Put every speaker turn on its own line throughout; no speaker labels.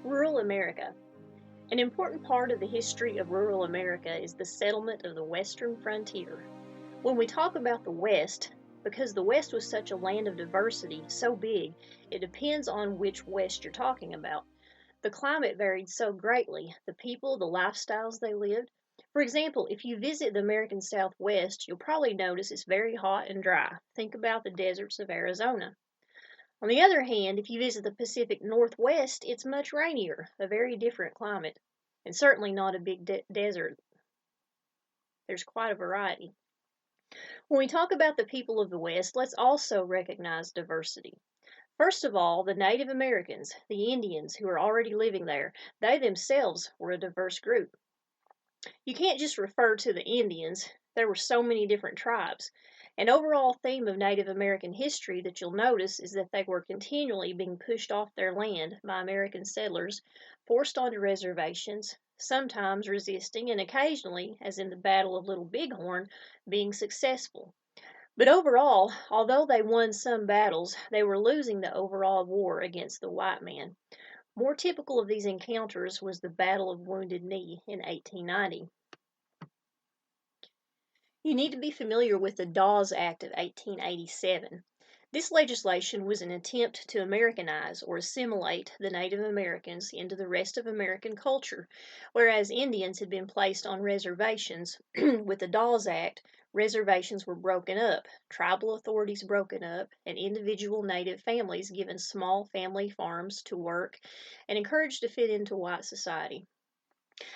Rural America. An important part of the history of rural America is the settlement of the western frontier. When we talk about the West, because the West was such a land of diversity, so big, it depends on which West you're talking about. The climate varied so greatly, the people, the lifestyles they lived. For example, if you visit the American Southwest, you'll probably notice it's very hot and dry. Think about the deserts of Arizona. On the other hand, if you visit the Pacific Northwest, it's much rainier, a very different climate, and certainly not a big desert. There's quite a variety. When we talk about the people of the West, let's also recognize diversity. First of all, the Native Americans, the Indians who are already living there, they themselves were a diverse group. You can't just refer to the Indians, there were so many different tribes. An overall theme of Native American history that you'll notice is that they were continually being pushed off their land by American settlers, forced onto reservations, sometimes resisting, and occasionally, as in the Battle of Little Bighorn, being successful. But overall, although they won some battles, they were losing the overall war against the white man. More typical of these encounters was the Battle of Wounded Knee in 1890. You need to be familiar with the Dawes Act of 1887. This legislation was an attempt to Americanize or assimilate the Native Americans into the rest of American culture, whereas Indians had been placed on reservations. With the Dawes Act, reservations were broken up, tribal authorities broken up, and individual Native families given small family farms to work and encouraged to fit into white society.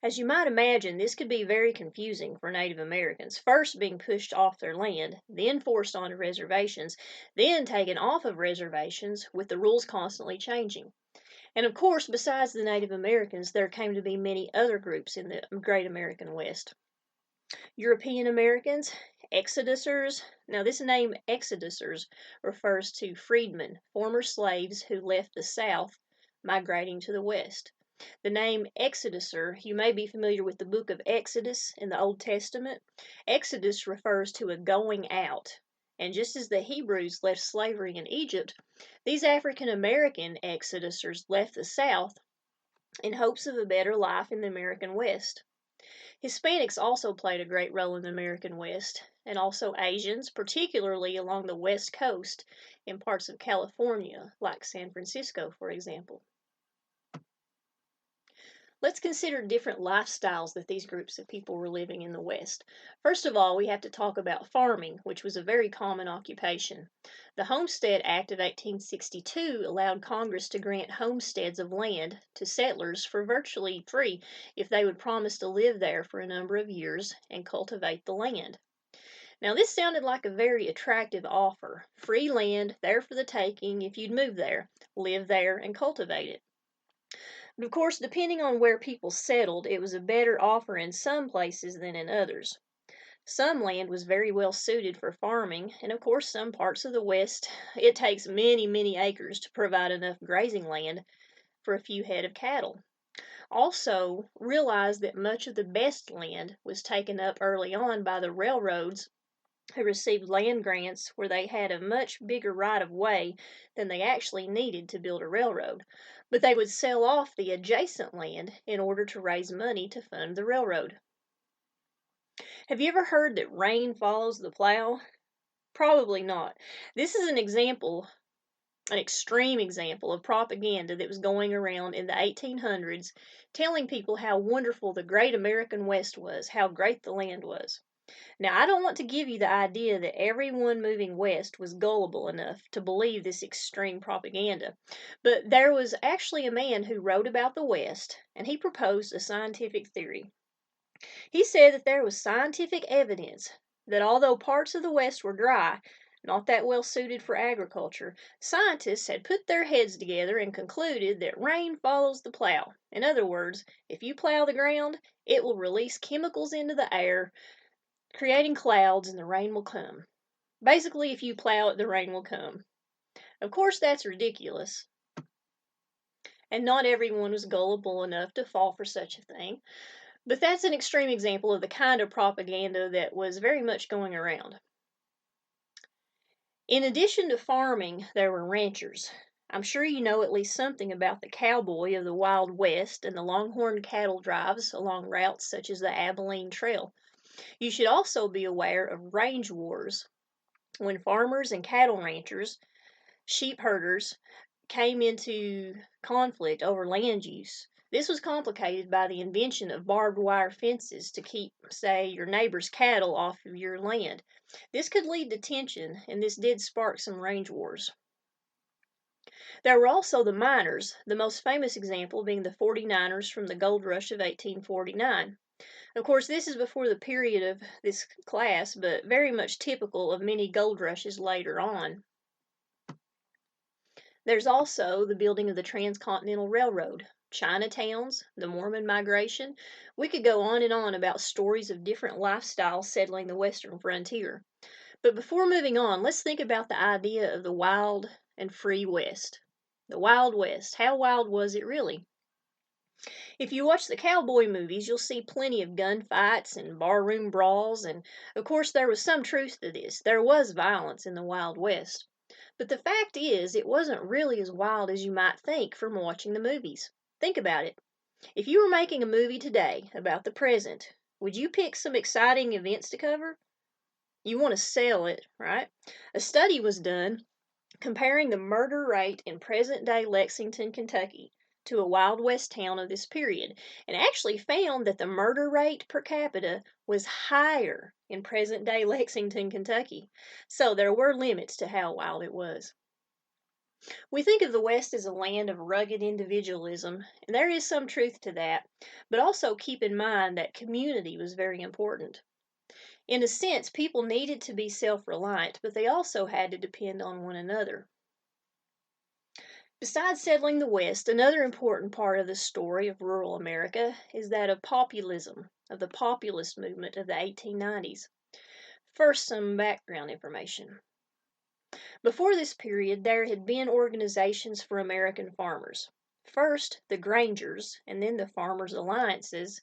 As you might imagine, this could be very confusing for Native Americans, first being pushed off their land, then forced onto reservations, then taken off of reservations, with the rules constantly changing. And of course, besides the Native Americans, there came to be many other groups in the Great American West. European Americans, Exodusers. Now, this name Exodusers refers to freedmen, former slaves who left the South migrating to the West. The name Exoduser, you may be familiar with the book of Exodus in the Old Testament. Exodus refers to a going out. And just as the Hebrews left slavery in Egypt, these African American Exodusers left the South in hopes of a better life in the American West. Hispanics also played a great role in the American West, and also Asians, particularly along the West Coast in parts of California, like San Francisco, for example. Let's consider different lifestyles that these groups of people were living in the West. First of all, we have to talk about farming, which was a very common occupation. The Homestead Act of 1862 allowed Congress to grant homesteads of land to settlers for virtually free if they would promise to live there for a number of years and cultivate the land. Now, this sounded like a very attractive offer. Free land, there for the taking if you'd move there, live there, and cultivate it. But of course, depending on where people settled, it was a better offer in some places than in others. Some land was very well suited for farming, and of course, some parts of the West, it takes many, many acres to provide enough grazing land for a few head of cattle. Also, realize that much of the best land was taken up early on by the railroads who received land grants where they had a much bigger right of way than they actually needed to build a railroad. But they would sell off the adjacent land in order to raise money to fund the railroad. Have you ever heard that rain follows the plow? Probably not. This is an example, an extreme example of propaganda that was going around in the 1800s, telling people how wonderful the great American West was, how great the land was. Now, I don't want to give you the idea that everyone moving west was gullible enough to believe this extreme propaganda, but there was actually a man who wrote about the West, and he proposed a scientific theory. He said that there was scientific evidence that although parts of the West were dry, not that well suited for agriculture, scientists had put their heads together and concluded that rain follows the plow. In other words, if you plow the ground, it will release chemicals into the air, creating clouds, and the rain will come. Basically, if you plow it, the rain will come. Of course, that's ridiculous, and not everyone was gullible enough to fall for such a thing, but that's an extreme example of the kind of propaganda that was very much going around. In addition to farming, there were ranchers. I'm sure you know at least something about the cowboy of the Wild West and the longhorn cattle drives along routes such as the Abilene Trail. You should also be aware of range wars, when farmers and cattle ranchers, sheep herders, came into conflict over land use. This was complicated by the invention of barbed wire fences to keep, say, your neighbor's cattle off of your land. This could lead to tension, and this did spark some range wars. There were also the miners, the most famous example being the 49ers from the gold rush of 1849. Of course, this is before the period of this class, but very much typical of many gold rushes later on. There's also the building of the Transcontinental Railroad, Chinatowns, the Mormon migration. We could go on and on about stories of different lifestyles settling the western frontier. But before moving on, let's think about the idea of the wild and free West. The Wild West. How wild was it really? If you watch the cowboy movies, you'll see plenty of gunfights and barroom brawls, and of course, there was some truth to this. There was violence in the Wild West. But the fact is, it wasn't really as wild as you might think from watching the movies. Think about it. If you were making a movie today about the present, would you pick some exciting events to cover? You want to sell it, right? A study was done comparing the murder rate in present day Lexington, Kentucky, to a Wild West town of this period, and actually found that the murder rate per capita was higher in present day Lexington, Kentucky. So there were limits to how wild it was. We think of the West as a land of rugged individualism, and there is some truth to that, but also keep in mind that community was very important. In a sense, people needed to be self reliant, but they also had to depend on one another. Besides settling the West, another important part of the story of rural America is that of populism, of the populist movement of the 1890s. First, some background information. Before this period, there had been organizations for American farmers. First, the Grangers, and then the Farmers' Alliances,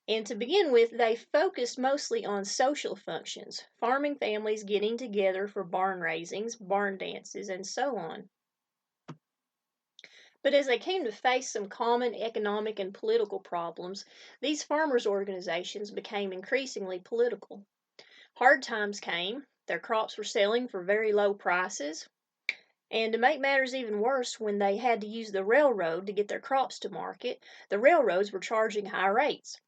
and to begin with, they focused mostly on social functions, farming families getting together for barn raisings, barn dances, and so on. But as they came to face some common economic and political problems, these farmers' organizations became increasingly political. Hard times came, their crops were selling for very low prices, and to make matters even worse, when they had to use the railroad to get their crops to market, the railroads were charging high rates.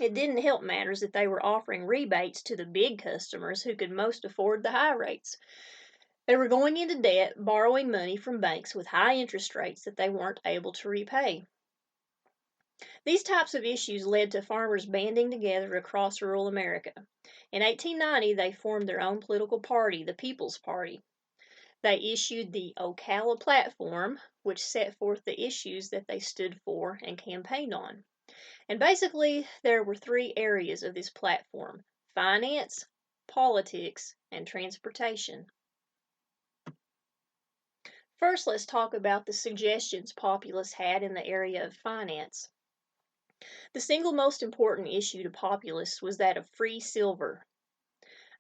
It didn't help matters that they were offering rebates to the big customers who could most afford the high rates. They were going into debt, borrowing money from banks with high interest rates that they weren't able to repay. These types of issues led to farmers banding together across rural America. In 1890, they formed their own political party, the People's Party. They issued the Ocala Platform, which set forth the issues that they stood for and campaigned on. And basically, there were three areas of this platform: finance, politics, and transportation. First, let's talk about the suggestions populists had in the area of finance. The single most important issue to populists was that of free silver.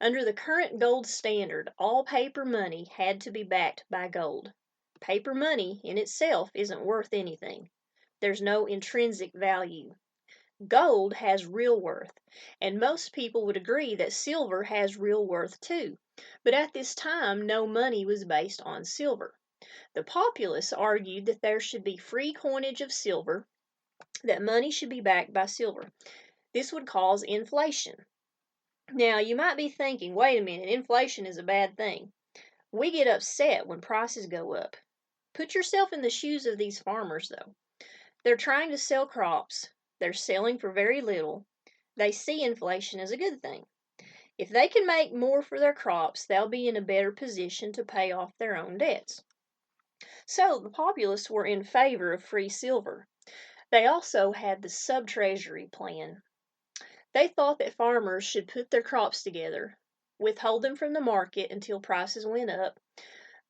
Under the current gold standard, all paper money had to be backed by gold. Paper money in itself isn't worth anything. There's no intrinsic value. Gold has real worth, and most people would agree that silver has real worth too. But at this time, no money was based on silver. The populists argued that there should be free coinage of silver, that money should be backed by silver. This would cause inflation. Now, you might be thinking, wait a minute, inflation is a bad thing. We get upset when prices go up. Put yourself in the shoes of these farmers, though. They're trying to sell crops, they're selling for very little. They see inflation as a good thing. If they can make more for their crops, they'll be in a better position to pay off their own debts. So the populists were in favor of free silver. They also had the sub-treasury plan. They thought that farmers should put their crops together, withhold them from the market until prices went up,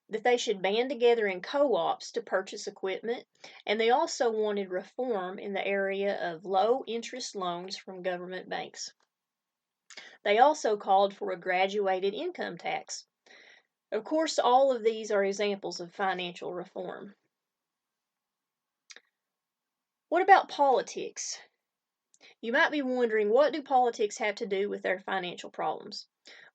that they should band together in co-ops to purchase equipment, and they also wanted reform in the area of low interest loans from government banks. They also called for a graduated income tax. Of course, all of these are examples of financial reform. What about politics? You might be wondering, what do politics have to do with their financial problems?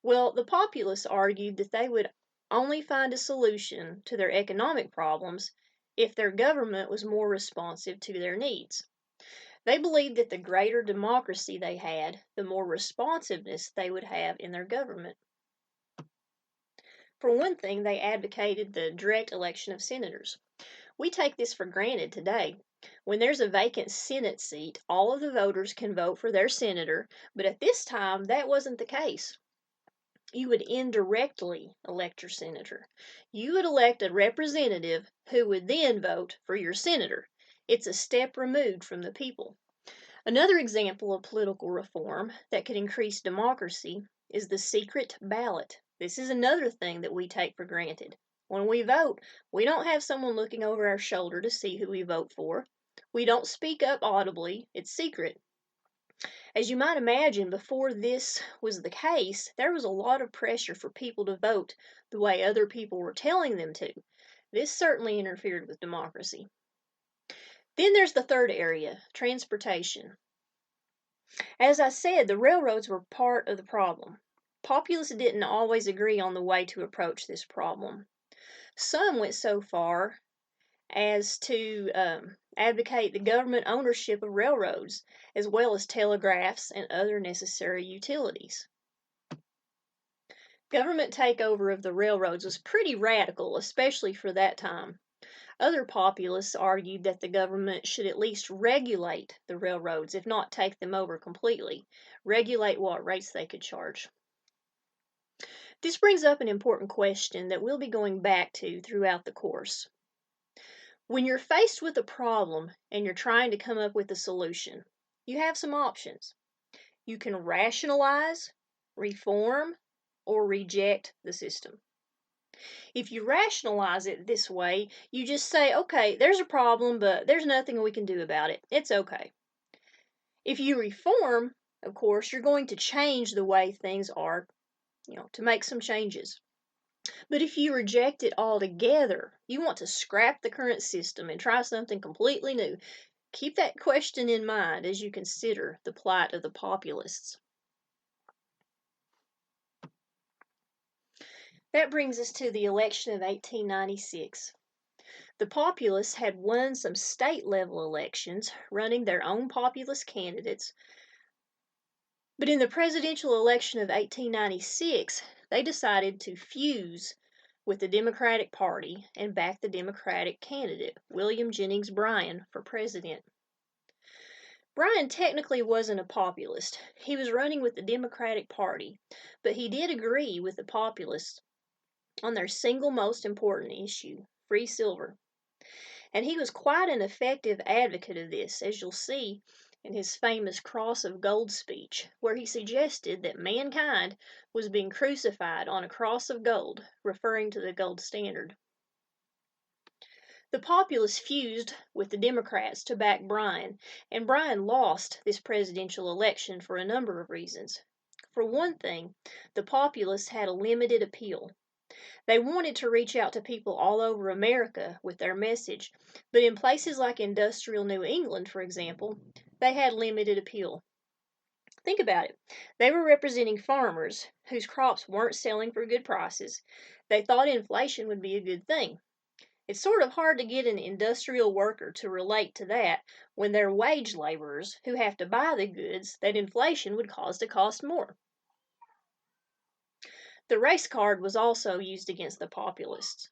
Well, the populists argued that they would only find a solution to their economic problems if their government was more responsive to their needs. They believed that the greater democracy they had, the more responsiveness they would have in their government. For one thing, they advocated the direct election of senators. We take this for granted today. When there's a vacant Senate seat, all of the voters can vote for their senator, but at this time, that wasn't the case. You would indirectly elect your senator. You would elect a representative who would then vote for your senator. It's a step removed from the people. Another example of political reform that could increase democracy is the secret ballot. This is another thing that we take for granted. When we vote, we don't have someone looking over our shoulder to see who we vote for. We don't speak up audibly, it's secret. As you might imagine, before this was the case, there was a lot of pressure for people to vote the way other people were telling them to. This certainly interfered with democracy. Then there's the third area, transportation. As I said, the railroads were part of the problem. Populists didn't always agree on the way to approach this problem. Some went so far as to advocate the government ownership of railroads, as well as telegraphs and other necessary utilities. Government takeover of the railroads was pretty radical, especially for that time. Other populists argued that the government should at least regulate the railroads, if not take them over completely, regulate what rates they could charge. This brings up an important question that we'll be going back to throughout the course. When you're faced with a problem and you're trying to come up with a solution, you have some options. You can rationalize, reform, or reject the system. If you rationalize it this way, you just say, okay, there's a problem, but there's nothing we can do about it. It's okay. If you reform, of course, you're going to change the way things are, to make some changes. But if you reject it altogether, you want to scrap the current system and try something completely new. Keep that question in mind as you consider the plight of the populists. That brings us to the election of 1896. The populists had won some state level elections, running their own populist candidates. But in the presidential election of 1896, they decided to fuse with the Democratic Party and back the Democratic candidate, William Jennings Bryan, for president. Bryan technically wasn't a populist. He was running with the Democratic Party, but he did agree with the populists on their single most important issue, free silver. And he was quite an effective advocate of this, as you'll see in his famous Cross of Gold speech, where he suggested that mankind was being crucified on a cross of gold, referring to the gold standard. The populists fused with the Democrats to back Bryan, and Bryan lost this presidential election for a number of reasons. For one thing, the populists had a limited appeal. They wanted to reach out to people all over America with their message, but in places like industrial New England, for example, they had limited appeal. Think about it. They were representing farmers whose crops weren't selling for good prices. They thought inflation would be a good thing. It's sort of hard to get an industrial worker to relate to that when they're wage laborers who have to buy the goods that inflation would cause to cost more. The race card was also used against the populists.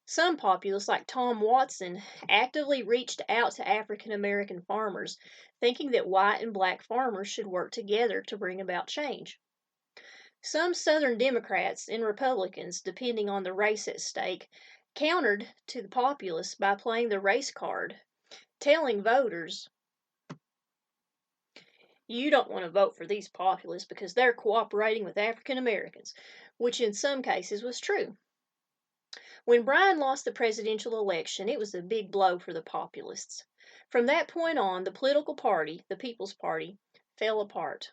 Some populists, like Tom Watson, actively reached out to African American farmers, thinking that white and black farmers should work together to bring about change. Some Southern Democrats and Republicans, depending on the race at stake, countered to the populists by playing the race card, telling voters, you don't want to vote for these populists because they're cooperating with African Americans, which in some cases was true. When Bryan lost the presidential election, it was a big blow for the populists. From that point on, the political party, the People's Party, fell apart.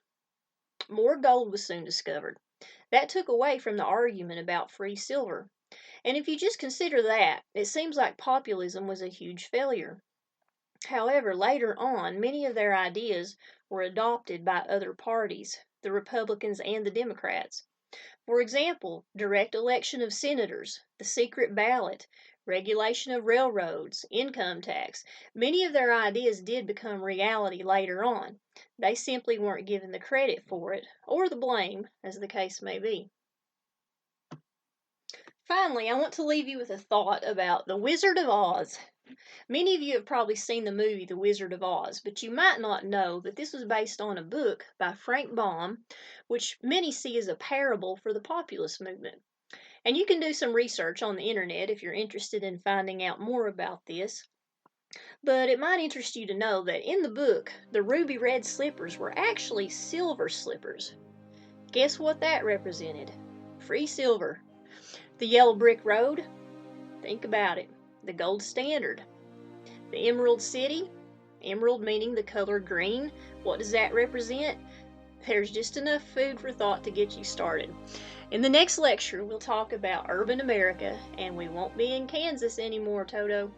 More gold was soon discovered. That took away from the argument about free silver. And if you just consider that, it seems like populism was a huge failure. However, later on, many of their ideas were adopted by other parties, the Republicans and the Democrats. For example, direct election of senators, the secret ballot, regulation of railroads, income tax. Many of their ideas did become reality later on. They simply weren't given the credit for it, or the blame, as the case may be. Finally, I want to leave you with a thought about The Wizard of Oz. Many of you have probably seen the movie The Wizard of Oz, but you might not know that this was based on a book by Frank Baum, which many see as a parable for the populist movement. And you can do some research on the internet if you're interested in finding out more about this. But it might interest you to know that in the book, the ruby red slippers were actually silver slippers. Guess what that represented? Free silver. The yellow brick road? Think about it. The gold standard. The Emerald City? Emerald meaning the color green. What does that represent? There's just enough food for thought to get you started. In the next lecture, we'll talk about urban America, and we won't be in Kansas anymore, Toto.